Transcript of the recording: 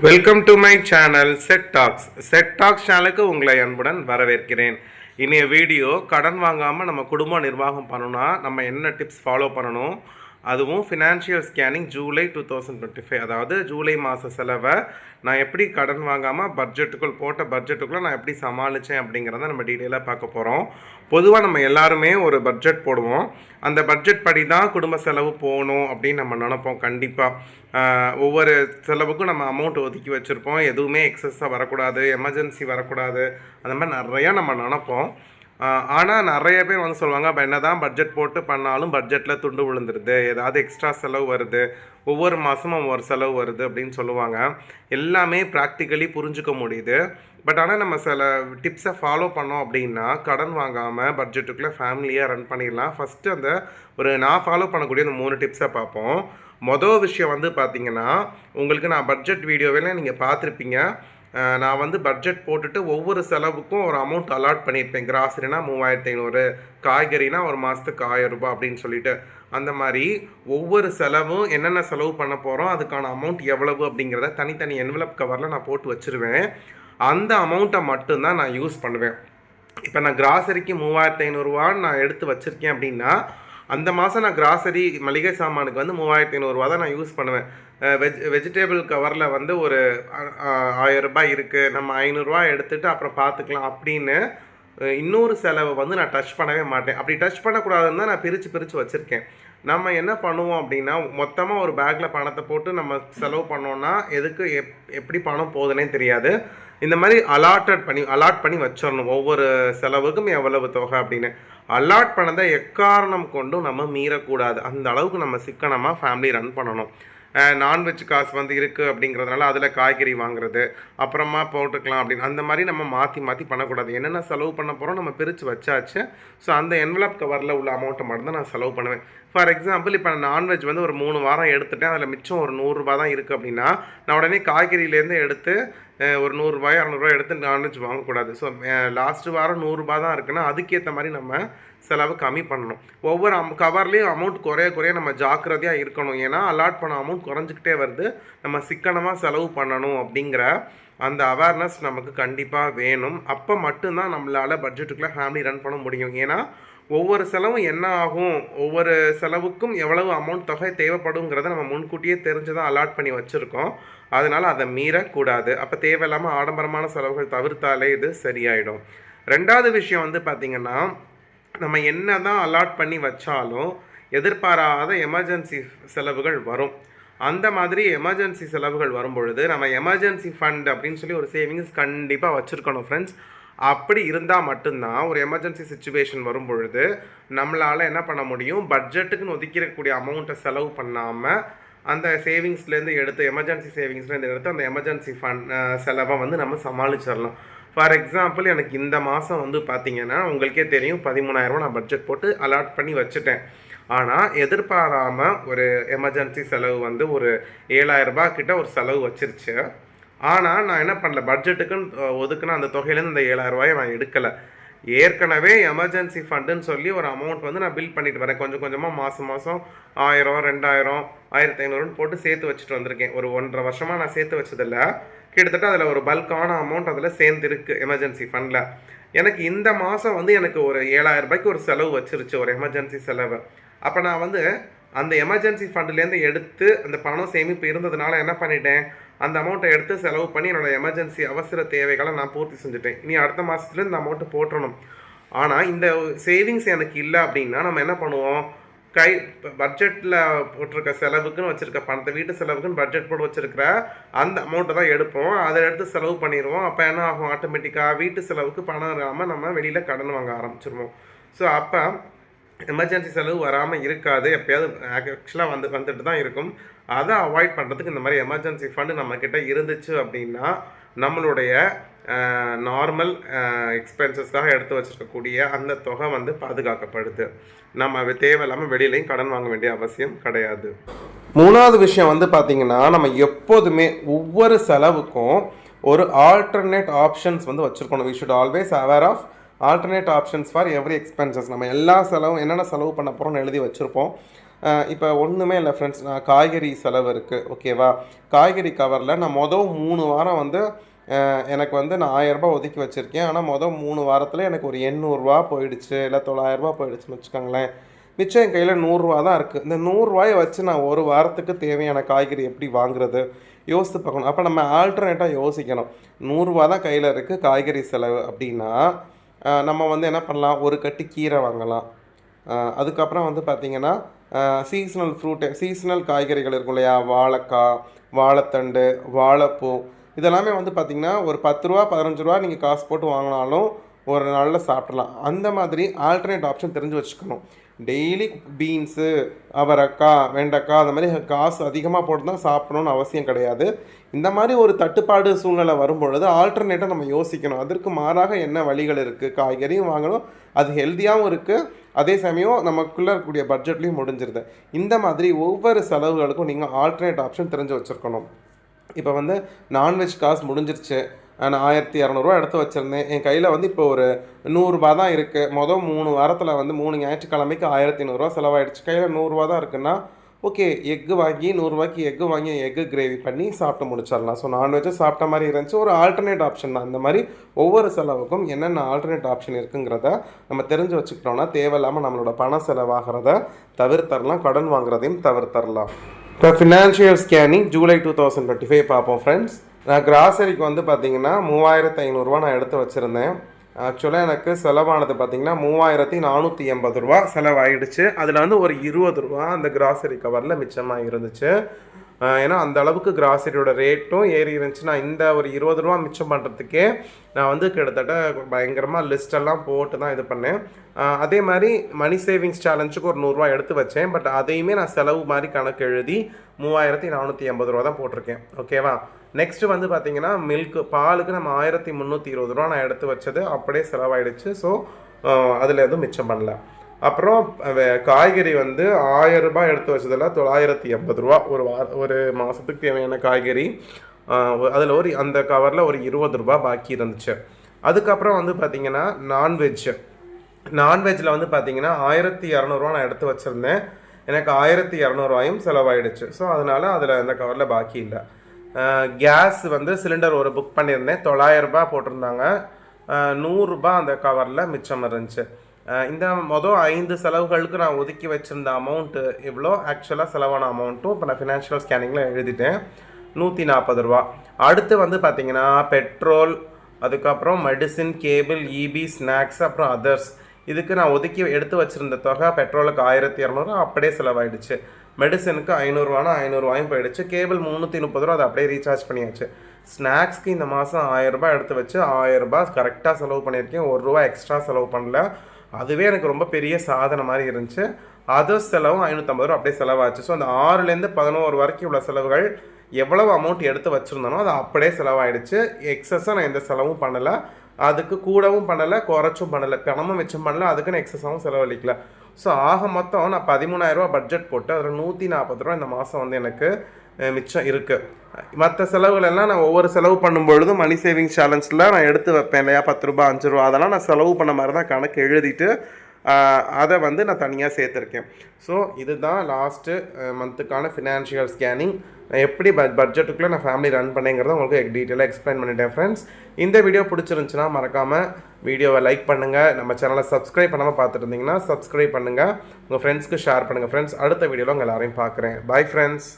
Welcome to my channel set tax. Set tax சேனலுக்கு உங்களை அன்புடன் வரவேற்கிறேன். இனிய வீடியோ கடன் வாங்காமல் நம்ம குடும்ப நிர்வாகம் பண்ணணும்னா நம்ம என்ன டிப்ஸ் ஃபாலோ பண்ணணும், அதுவும் ஃபினான்ஷியல் ஸ்கேனிங் ஜூலை 2025, அதாவது ஜூலை மாத செலவை நான் எப்படி கடன் வாங்காமல் போட்ட பட்ஜெட்டுக்குள்ளே நான் எப்படி சமாளித்தேன் அப்படிங்கிறத நம்ம டீட்டெயிலாக பார்க்க போகிறோம். பொதுவாக நம்ம எல்லாருமே ஒரு பட்ஜெட் போடுவோம். அந்த பட்ஜெட் படி தான் குடும்ப செலவு போகணும் அப்படின்னு நம்ம நினைப்போம். கண்டிப்பாக ஒவ்வொரு செலவுக்கும் நம்ம அமௌண்ட் ஒதுக்கி வச்சுருப்போம். எதுவுமே எக்ஸஸாக வரக்கூடாது, எமர்ஜென்சி வரக்கூடாது, அந்த மாதிரி நிறையா நம்ம நினைப்போம். ஆனால் நிறைய பேர் வந்து சொல்லுவாங்க, அப்போ என்ன தான் பட்ஜெட் போட்டு பண்ணாலும் பட்ஜெட்டில் துண்டு விழுந்துருது, ஏதாவது எக்ஸ்ட்ரா செலவு வருது, ஒவ்வொரு மாதமும் ஒவ்வொரு செலவு வருது அப்படின்னு சொல்லுவாங்க. எல்லாமே ப்ராக்டிக்கலி புரிஞ்சுக்க முடியுது. பட் ஆனால் நம்ம சில டிப்ஸை ஃபாலோ பண்ணோம் அப்படின்னா கடன் வாங்காமல் பட்ஜெட்டுக்குள்ளே ஃபேமிலியாக ரன் பண்ணிடலாம். ஃபஸ்ட்டு நான் ஃபாலோ பண்ணக்கூடிய அந்த 3 டிப்ஸை பார்ப்போம். மொதல் விஷயம் வந்து பார்த்திங்கன்னா, உங்களுக்கு நான் பட்ஜெட் வீடியோவில் நீங்கள் பார்த்துருப்பீங்க. நான் வந்து பட்ஜெட் போட்டுட்டு ஒவ்வொரு செலவுக்கும் ஒரு அமௌண்ட் அலாட் பண்ணியிருப்பேன். கிராசரினா 3500, காய்கறினா ஒரு மாதத்துக்கு 1000 ரூபாய் அப்படின்னு சொல்லிட்டு. அந்த மாதிரி ஒவ்வொரு செலவும் என்னென்ன செலவு பண்ண போகிறோம், அதுக்கான அமௌண்ட் எவ்வளவு அப்படிங்கிறத தனித்தனி என்வலப் கவரில் நான் போட்டு வச்சுருவேன். அந்த அமௌண்ட்டை மட்டும்தான் நான் யூஸ் பண்ணுவேன். இப்போ நான் கிராசரிக்கு 3500 ரூபான்னு நான் எடுத்து வச்சுருக்கேன் அப்படின்னா, அந்த மாதம் நான் கிராசரி மளிகை சாமானுக்கு வந்து 3500 ரூபா தான் நான் யூஸ் பண்ணுவேன். வெஜிடேபிள் கவரில் வந்து ஒரு 1000 ரூபாய் இருக்குது, நம்ம 500 ரூபா எடுத்துகிட்டு அப்புறம் பார்த்துக்கலாம் அப்படின்னு இன்னொரு செலவை வந்து நான் டச் பண்ணவே மாட்டேன். அப்படி டச் பண்ணக்கூடாதுன்னு தான் நான் பிரித்து வச்சுருக்கேன். நம்ம என்ன பண்ணுவோம் அப்படின்னா, மொத்தமாக ஒரு பேக்கில் பணத்தை போட்டு நம்ம செலவு பண்ணோன்னா எதுக்கு எப்படி பணம் போகுதுன்னே தெரியாது. இந்த மாதிரி அலாட் பண்ணி வச்சிடணும். ஒவ்வொரு செலவுக்கும் எவ்வளவு தொகை அப்படின்னு அலாட் பண்ணதை எக்காரணம் கொண்டும் நம்ம மீறக்கூடாது. அந்த அளவுக்கு நம்ம சிக்கனமாக ஃபேமிலி ரன் பண்ணணும். நான்வெஜ் காசு வந்து இருக்குது அப்படிங்கிறதுனால அதில் காய்கறி வாங்குறது அப்புறமா போட்டுக்கலாம் அப்படின்னு அந்த மாதிரி நம்ம மாற்றி பண்ணக்கூடாது. என்னென்ன செலவு பண்ண போகிறோம் நம்ம பிரித்து வச்சாச்சு. ஸோ அந்த என்வலப் கவரில் உள்ள அமௌண்ட்டை மட்டும்தான் நான் செலவு பண்ணுவேன். ஃபார் எக்ஸாம்பிள், இப்போ நான் நான்வெஜ் வந்து ஒரு 3 வாரம் எடுத்துட்டேன், அதில் மிச்சம் ஒரு 100 ரூபா தான் இருக்குது அப்படின்னா, நான் உடனே காய்கறியிலேருந்து எடுத்து ஒரு 100 ரூபாய் 200 ரூபாய் எடுத்து நான்வெஜ் வாங்கக்கூடாது. ஸோ லாஸ்ட்டு வாரம் 100 ரூபா தான் இருக்குன்னா அதுக்கேற்ற மாதிரி நம்ம செலவு கம்மி பண்ணணும். ஒவ்வொரு கவர்லேயும் அமௌண்ட் குறைய நம்ம ஜாக்கிரதையாக இருக்கணும். ஏன்னா அலாட் பண்ண அமௌண்ட் குறைஞ்சிக்கிட்டே வருது. நம்ம சிக்கனமாக செலவு பண்ணணும் அப்படிங்கிற அந்த அவேர்னஸ் நமக்கு கண்டிப்பாக வேணும். அப்போ மட்டும்தான் நம்மளால் பட்ஜெட்டுக்குள்ளே ஃபேமிலி ரன் பண்ண முடியும். ஏன்னா ஒவ்வொரு செலவும் என்ன ஆகும், ஒவ்வொரு செலவுக்கும் எவ்வளவு அமௌண்ட் தொகை தேவைப்படுங்கிறத நம்ம முன்கூட்டியே தெரிஞ்சு தான் அலாட் பண்ணி வச்சுருக்கோம். அதனால் அதை மீறக்கூடாது. அப்போ தேவையில்லாமல் ஆடம்பரமான செலவுகள் தவிர்த்தாலே இது சரியாயிடும். 2வது விஷயம் வந்து பார்த்திங்கன்னா, நம்ம என்ன தான் அலாட் பண்ணி வச்சாலும் எதிர்பாராத எமர்ஜென்சி செலவுகள் வரும். அந்த மாதிரி எமர்ஜென்சி செலவுகள் வரும் பொழுது நம்ம எமர்ஜென்சி ஃபண்ட் அப்படின்னு சொல்லி ஒரு சேவிங்ஸ் கண்டிப்பாக வச்சுருக்கணும் ஃப்ரெண்ட்ஸ். அப்படி இருந்தால் மட்டும்தான் ஒரு எமர்ஜென்சி சுச்சுவேஷன் வரும் பொழுது நம்மளால் என்ன பண்ண முடியும், பட்ஜெட்டுக்குன்னு ஒதுக்கிடக்கூடிய அமௌண்ட்டை செலவு பண்ணாமல் அந்த சேவிங்ஸ்லேருந்து எடுத்து எமர்ஜென்சி சேவிங்ஸ்லேருந்து எடுத்து அந்த எமர்ஜென்சி ஃபண்ட் செலவை வந்து நம்ம சமாளிச்சிடலாம். ஃபார் எக்ஸாம்பிள், எனக்கு இந்த மாதம் வந்து பார்த்திங்கன்னா உங்களுக்கே தெரியும் 13,000 ரூபா நான் பட்ஜெட் போட்டு அலாட் பண்ணி வச்சுட்டேன். ஆனால் எதிர்பாராமல் ஒரு எமர்ஜென்சி செலவு வந்து ஒரு 7,000 ரூபாய் கிட்ட ஒரு செலவு வச்சிருச்சு. ஆனால் நான் என்ன பண்ணல, பட்ஜெட்டுக்குன்னு ஒதுக்குன்னா அந்த தொகையிலேருந்து இந்த 7,000 ரூபாயை நான் எடுக்கலை. ஏற்கனவே எமர்ஜென்சி ஃபண்டுன்னு சொல்லி ஒரு அமௌண்ட் வந்து நான் பில் பண்ணிட்டு வரேன். கொஞ்சம் கொஞ்சமாக மாதம் 1000, 2000, 1500 போட்டு சேர்த்து வச்சுட்டு வந்திருக்கேன். ஒரு 1.5 வருஷமாக நான் சேர்த்து வச்சதில்லை. கிட்டத்தட்ட அதில் ஒரு பல்கான அமௌண்ட் அதில் சேர்ந்துருக்கு எமர்ஜென்சி ஃபண்டில். எனக்கு இந்த மாதம் வந்து எனக்கு ஒரு 7,000 ரூபாய்க்கு ஒரு செலவு வச்சிருச்சு, ஒரு எமர்ஜென்சி செலவு. அப்போ நான் வந்து அந்த எமர்ஜென்சி ஃபண்டுலேருந்து எடுத்து அந்த பணம் சேமிப்பு இருந்ததுனால என்ன பண்ணிட்டேன், அந்த அமௌண்ட்டை எடுத்து செலவு பண்ணி என்னோடய எமர்ஜென்சி அவசர தேவைகளை நான் பூர்த்தி செஞ்சுட்டேன். இனி அடுத்த மாதத்துலேருந்து இந்த அமௌண்ட்டு போட்டுறணும். ஆனால் இந்த சேவிங்ஸ் எனக்கு இல்லை அப்படின்னா நம்ம என்ன பண்ணுவோம், பட்ஜெட்டில் போட்டிருக்க செலவுக்குன்னு வச்சுருக்க பணத்தை, வீட்டு செலவுக்குன்னு பட்ஜெட் போட்டு வச்சுருக்கிற அந்த அமௌண்ட்டை தான் எடுப்போம். அதை எடுத்து செலவு பண்ணிடுவோம். அப்போ என்ன ஆகும், ஆட்டோமேட்டிக்காக வீட்டு செலவுக்கு பணம் இல்லாமல் நம்ம வெளியில் கடன் வாங்க ஆரம்பிச்சிருவோம். ஸோ அப்போ எமர்ஜென்சி செலவு வராமல் இருக்காது, எப்போயாவது ஆக்சுவலாக வந்துட்டு தான் இருக்கும். அதை அவாய்ட் பண்ணுறதுக்கு இந்த மாதிரி எமர்ஜென்சி ஃபண்டு நம்மக்கிட்ட இருந்துச்சு அப்படின்னா நம்மளுடைய நார்மல் எக்ஸ்பென்சஸ்க்காக எடுத்து வச்சுருக்கக்கூடிய அந்த தொகை வந்து பாதுகாக்கப்படுது. நம்ம தேவையில்லாமல் வெளியிலையும் கடன் வாங்க வேண்டிய அவசியம் கிடையாது. 3வது விஷயம் வந்து பார்த்திங்கன்னா, நம்ம எப்போதுமே ஒவ்வொரு செலவுக்கும் ஒரு ஆல்டர்னேட் ஆப்ஷன்ஸ் வந்து வச்சுருக்கணும். We should always aware of alternate options for every expenses. நம்ம எல்லா செலவும் என்னென்ன செலவு பண்ண போகிறோம்னு எழுதி வச்சுருப்போம். இப்போ ஒன்றுமே இல்லை ஃப்ரெண்ட்ஸ், நான் காய்கறி செலவு இருக்குது ஓகேவா. காய்கறி கவரில் நான் மொதல் 3 வாரம் வந்து எனக்கு வந்து நான் 1000 ரூபாய் ஒதுக்கி வச்சுருக்கேன். ஆனால் மொதல் 3 வாரத்தில் எனக்கு ஒரு 800 ரூபா போயிடுச்சு, இல்லை 900 ரூபா போயிடுச்சுன்னு வச்சுக்கோங்களேன். மிச்சம் என் கையில் 100 ரூபா தான் இருக்குது. இந்த 100 ரூபாயை வச்சு நான் ஒரு வாரத்துக்கு தேவையான காய்கறி எப்படி வாங்குறது யோசித்து பார்க்கணும். அப்போ நம்ம ஆல்டர்னேட்டாக யோசிக்கணும். 100 ரூபா தான் கையில் இருக்குது காய்கறி செலவு அப்படின்னா, நம்ம வந்து என்ன பண்ணலாம், ஒரு கட்டு கீரை வாங்கலாம். அதுக்கப்புறம் வந்து பார்த்திங்கன்னா சீசனல் காய்கறிகள் இருக்கும் இல்லையா, வாழைக்காய், வாழைத்தண்டு, வாழைப்பூ, இதெல்லாமே வந்து பார்த்திங்கன்னா ஒரு 10 ரூபா 15 ரூபா நீங்கள் காசு போட்டு வாங்கினாலும் ஒரு நாளில் சாப்பிட்றலாம். அந்த மாதிரி ஆல்டர்னேட் ஆப்ஷன் தெரிஞ்சு வச்சுக்கணும். டெய்லி பீன்ஸு, அவரைக்காய், வெண்டைக்காய் அந்த மாதிரி காசு அதிகமாக போட்டு தான் சாப்பிடணும்னு அவசியம் கிடையாது. இந்த மாதிரி ஒரு தட்டுப்பாடு சூழ்நிலை வரும்பொழுது ஆல்டர்னேட்டாக நம்ம யோசிக்கணும். அதற்கு மாறாக என்ன வழிகள் இருக்குது, காய்கறியும் வாங்கணும், அது ஹெல்த்தியாகவும் இருக்குது, அதே சமயம் நமக்குள்ளே இருக்கக்கூடிய பட்ஜெட்லேயும் முடிஞ்சிருது. இந்த மாதிரி ஒவ்வொரு செலவுகளுக்கும் நீங்கள் ஆல்டர்னேட் ஆப்ஷன் தெரிஞ்சு வச்சுருக்கணும். இப்போ வந்து நான்வெஜ் காசு முடிஞ்சிருச்சு, நான் 1200 எடுத்து வச்சுருந்தேன். என் கையில் வந்து இப்போ ஒரு 100 ரூபா தான் இருக்குது. மொதல் 3 வாரத்தில் வந்து 3 ஞாயிற்றுக்கிழமைக்கு 1500 செலவாயிடுச்சு. கையில் 100 ரூபா தான் இருக்குன்னா ஓகே, எக்கு வாங்கி 100 ரூபாய்க்கு எக்கு வாங்கி எக்கு கிரேவி பண்ணி சாப்பிட்டு முடிச்சிடலாம். ஸோ நான்வெஜ்ஜும் சாப்பிட்ட மாதிரி இருந்துச்சு. ஒரு ஆல்டர்னேட் ஆப்ஷன் தான். இந்த மாதிரி ஒவ்வொரு செலவுக்கும் என்னென்ன ஆல்டர்னேட் ஆப்ஷன் இருக்குங்கிறத நம்ம தெரிஞ்சு வச்சுக்கிட்டோம்னா தேவையில்லாமல் நம்மளோட பண செலவாகிறத தவிர்த்தரலாம், கடன் வாங்குறதையும் தவிர்த்தரலாம். இப்போ ஃபினான்ஷியல் ஸ்கேனிங் ஜூலை 2025 பார்ப்போம் ஃப்ரெண்ட்ஸ். நான் கிராசரிக்கு வந்து பார்த்திங்கன்னா 3500 ரூபா நான் எடுத்து வச்சுருந்தேன். ஆக்சுவலாக எனக்கு செலவானது பார்த்திங்கன்னா 3480 ரூபா செலவாயிடுச்சு. அதில் வந்து ஒரு 20 ரூபா அந்த கிராசரி கவரில் மிச்சமாக இருந்துச்சு. ஏன்னா அந்த அளவுக்கு கிராசரியோட ரேட்டும் ஏறி இருந்துச்சு. நான் இந்த ஒரு 20 ரூபா மிச்சம் பண்ணுறதுக்கே நான் வந்து கிட்டத்தட்ட பயங்கரமாக லிஸ்டெல்லாம் போட்டு தான் இது பண்ணேன். அதே மாதிரி மணி சேவிங்ஸ் சேலஞ்சுக்கு ஒரு 100 ரூபா எடுத்து வச்சேன். பட் அதையுமே நான் செலவு மாதிரி கணக்கு எழுதி 3480 ரூபா தான் போட்டிருக்கேன் ஓகேவா. நெக்ஸ்ட்டு வந்து பார்த்திங்கன்னா பாலுக்கு நம்ம 1320 ரூபா நான் எடுத்து வச்சது அப்படியே செலவாயிடுச்சு. ஸோ அதில் எதுவும் மிச்சம் பண்ணல. அப்புறம் காய்கறி வந்து 1000 ரூபாய் எடுத்து வச்சதில் 980 ரூபா ஒரு மாதத்துக்கு தேவையான காய்கறி. அதில் அந்த கவரில் ஒரு 20 ரூபா பாக்கி இருந்துச்சு. அதுக்கப்புறம் வந்து பார்த்திங்கன்னா நான்வெஜ்ஜில் வந்து பார்த்திங்கன்னா 1200 ரூபா நான் எடுத்து வச்சுருந்தேன். எனக்கு 1200 ரூபாயும் செலவாயிடுச்சு. ஸோ அதனால் அதில் அந்த கவரில் பாக்கி இல்லை. கேஸ் வந்து சிலிண்டர் ஒரு புக் பண்ணியிருந்தேன், 900 ரூபாய் போட்டிருந்தாங்க. 100 ரூபாய் அந்த கவரில் மிச்சம் இருந்துச்சு. இந்த மொதல் 5 செலவுகளுக்கு நான் ஒதுக்கி வச்சுருந்த அமௌண்ட்டு எவ்வளோ, ஆக்சுவலாக செலவான அமௌண்ட்டும் இப்போ நான் ஃபினான்ஷியல் ஸ்கேனிங்கில் எழுதிட்டேன், 140 ரூபா. அடுத்து வந்து பார்த்திங்கன்னா பெட்ரோல், அதுக்கப்புறம் மெடிசின், கேபிள், இபி, ஸ்நாக்ஸ், அப்புறம் அதர்ஸ். இதுக்கு நான் ஒதுக்கி எடுத்து வச்சுருந்த தொகை பெட்ரோலுக்கு 1200 அப்படியே செலவாயிடுச்சு. மெடிசனுக்கு 500 ரூபானா 500 ரூபாயும் போயிடுச்சு. கேபிள் 330 ரூபா, அதை அப்படியே ரீசார்ஜ் பண்ணியாச்சு. ஸ்நாக்ஸ்க்கு இந்த மாதம் 1000 ரூபாய் எடுத்து வச்சு 1000 ரூபாய் கரெக்டாக செலவு பண்ணியிருக்கேன். 1 ரூபா எக்ஸ்ட்ரா செலவு பண்ணல. அதுவே எனக்கு ரொம்ப பெரிய சாதனை மாதிரி இருந்துச்சு. அதர்ஸ் செலவும் 550 ரூபா அப்படியே செலவாச்சு. ஸோ அந்த 6லேருந்து 11 வரைக்கும் உள்ள செலவுகள் எவ்வளவு அமௌண்ட் எடுத்து வச்சுருந்தனோ அது அப்படியே செலவாயிடுச்சு. எக்ஸஸாக நான் எந்த செலவும் பண்ணலை, அதுக்கு கூடவும் பண்ணலை, குறைச்சும் பண்ணலை, பணமும் மிச்சம் பண்ணலை, அதுக்குன்னு எக்ஸஸாகவும் செலவழிக்கல. ஸோ ஆக மொத்தம் நான் 13000 ரூபா பட்ஜெட் போட்டு அதில் 140 ரூபா இந்த மாதம் வந்து எனக்கு மிச்சம் இருக்குது. மற்ற செலவுகள் எல்லாம் நான் ஒவ்வொரு செலவு பண்ணும்பொழுது மணி சேவிங்ஸ் சேலஞ்சில் நான் எடுத்து வைப்பேன் இல்லையா, 10 ரூபா 5 ரூபா, அதெல்லாம் நான் செலவு பண்ண மாதிரி தான் கணக்கு எழுதிட்டு அதை வந்து நான் தனியாக சேர்த்துருக்கேன். ஸோ இதுதான் லாஸ்ட்டு மந்த்துக்கான ஃபினான்ஷியல் ஸ்கேனிங். நான் எப்படி பட்ஜெட்டுக்குள்ளே நான் ஃபேமிலி ரன் பண்ணேங்கிறத உங்களுக்கு டீட்டெயிலாக எக்ஸ்பிளைன் பண்ணிட்டேன் ஃப்ரெண்ட்ஸ். இந்த வீடியோ பிடிச்சிருந்துச்சுன்னா மறக்காமல் வீடியோவை லைக் பண்ணுங்கள். நம்ம சேனலை சப்ஸ்கிரைப் பண்ணாமல் பார்த்துட்டு இருந்தீங்கன்னா சப்ஸ்கிரைப் பண்ணுங்கள். உங்கள் ஃப்ரெண்ட்ஸ்க்கு ஷேர் பண்ணுங்கள் ஃப்ரெண்ட்ஸ். அடுத்த வீடியோவில் உங்கள் எல்லாரையும் பார்க்குறேன். Bye friends.